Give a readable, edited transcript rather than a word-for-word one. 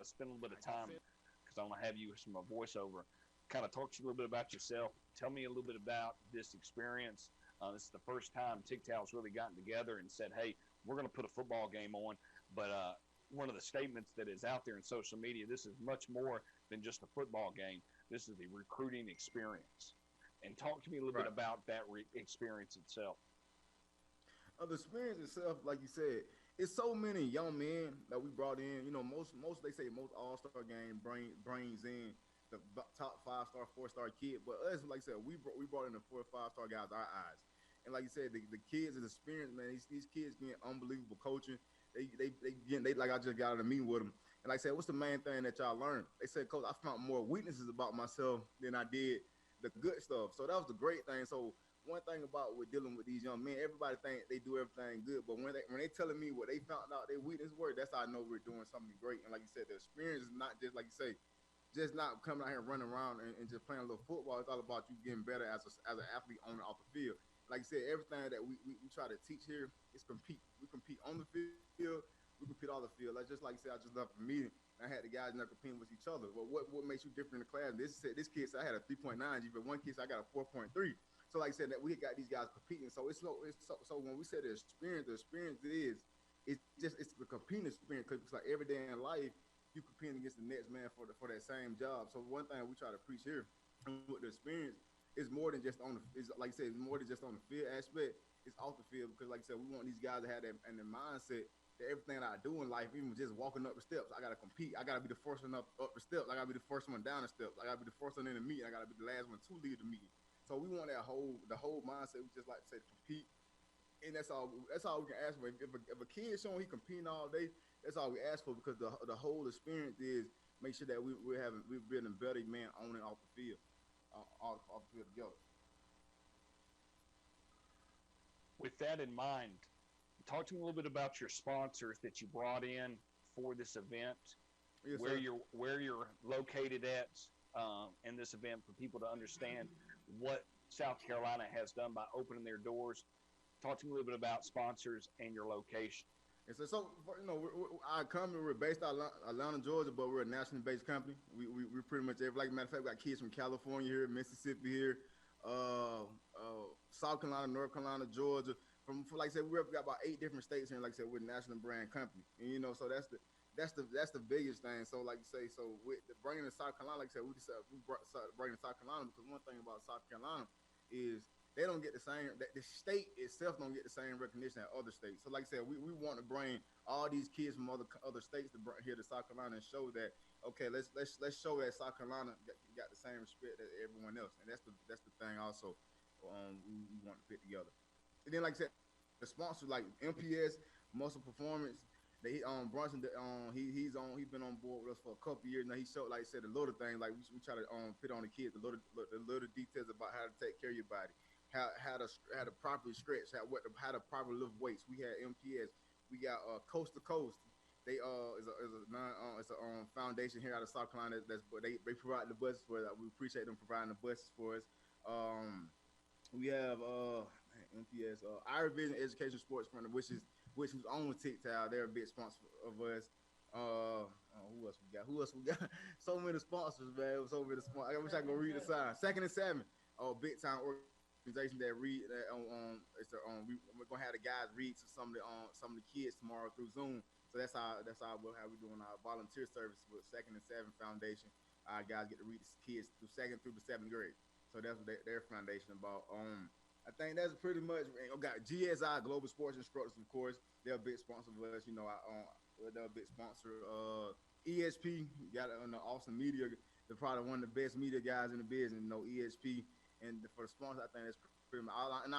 spend a little bit of time because I'm gonna have you some voiceover. Kind of talk to you a little bit about yourself. Tell me a little bit about this experience. This is the first time TikTok's really gotten together and said, "Hey, we're going to put a football game on." But one of the statements that is out there in social media, this is much more than just a football game. This is a recruiting experience. And talk to me a little bit Right. about that experience itself. The experience itself, like you said, it's so many young men that we brought in. You know, most they say most All Star game brings in the top 5-star, 4-star kid. But us, like I said, we brought in the 4 or 5-star guys, our eyes. And like you said, the kids is experienced, man. These kids getting unbelievable coaching. They like I just got out of a meeting with them. And like I said, what's the main thing that y'all learned? They said, Coach, I found more weaknesses about myself than I did the good stuff. So that was the great thing. So one thing about with dealing with these young men, everybody think they do everything good, but when they telling me what they found out their weakness were, that's how I know we're doing something great. And like you said, the experience is not just like you say, just not coming out here running around and just playing a little football. It's all about you getting better as an athlete on and off the field. Like you said, everything that we try to teach here is compete. We compete on the field, we compete off the field. Like just like you said, I just left a meeting. I had the guys not competing with each other. Well, what makes you different in the class? This kid said I had a 3.9 G, but one kid said I got a 4.3. So like I said, that we got these guys competing. So so when we say the experience it's the competing experience because it's like every day in life you competing against the next man for that same job. So one thing we try to preach here with the experience is more than just on the is like I said, it's more than just on the field aspect. It's off the field because like I said, we want these guys to have that and the mindset that everything that I do in life, even just walking up the steps, I gotta compete. I gotta be the first one up the steps. I gotta be the first one down the steps. I gotta be the first one in the meeting. I gotta be the last one to leave the meeting. So we want the whole mindset. We just like to say to compete, and that's all. That's all we can ask for. If a kid showing he competing all day, that's all we ask for because the whole experience is make sure that we're building better man on and off the field, off the field together. With that in mind, talk to me a little bit about your sponsors that you brought in for this event, Yes, sir. where you're located at in this event for people to understand what South Carolina has done by opening their doors. Talk to me a little bit about sponsors and your location. And so you know, our company, we're based out of Atlanta, Georgia, but we're a nationally based company. We pretty much every, like a matter of fact, we got kids from California here, Mississippi here, South Carolina, North Carolina, Georgia. From like I said, we got about 8 different states here. And like I said, we're a national brand company, and you know, so that's the biggest thing. So like you say, so with bringing in South Carolina, like I said, started bringing South Carolina because one thing about South Carolina is they don't get the same. The state itself don't get the same recognition as other states. So, like I said, we want to bring all these kids from other states to bring here to South Carolina and show that okay, let's show that South Carolina got the same respect as everyone else, and that's the thing also. We want to fit together. And then, like I said, the sponsors like MPS, Muscle Performance. They Bronson, he's been on board with us for a couple years now. He showed, like I said, the little things like we try to put on the kids the little details about how to take care of your body, how to properly stretch, how to properly lift weights. We had MPS. We got Coast to Coast. They is a foundation here out of South Carolina. They provide the buses for that. We appreciate them providing the buses for us. We have MPS Ira Vision Education Sports Center, which is on TikTok. They're a big sponsor of us. Who else we got? Who else we got? So many sponsors, man. So many sponsors. I wish I could read the sign. Second and Seven, big time organization that read that we're gonna have the guys read to some of the kids tomorrow through Zoom. So that's how we doing our volunteer service with Second and Seven Foundation. Our guys get to read the kids through second through the 7th grade. So that's what their foundation about. I think that's pretty much. We got GSI Global Sports Instructors, of course. They're a big sponsor of us. You know, they're a big sponsor. ESP got on the awesome media. They're probably one of the best media guys in the business. You know, ESP, and for the sponsor, I think that's pretty much all. And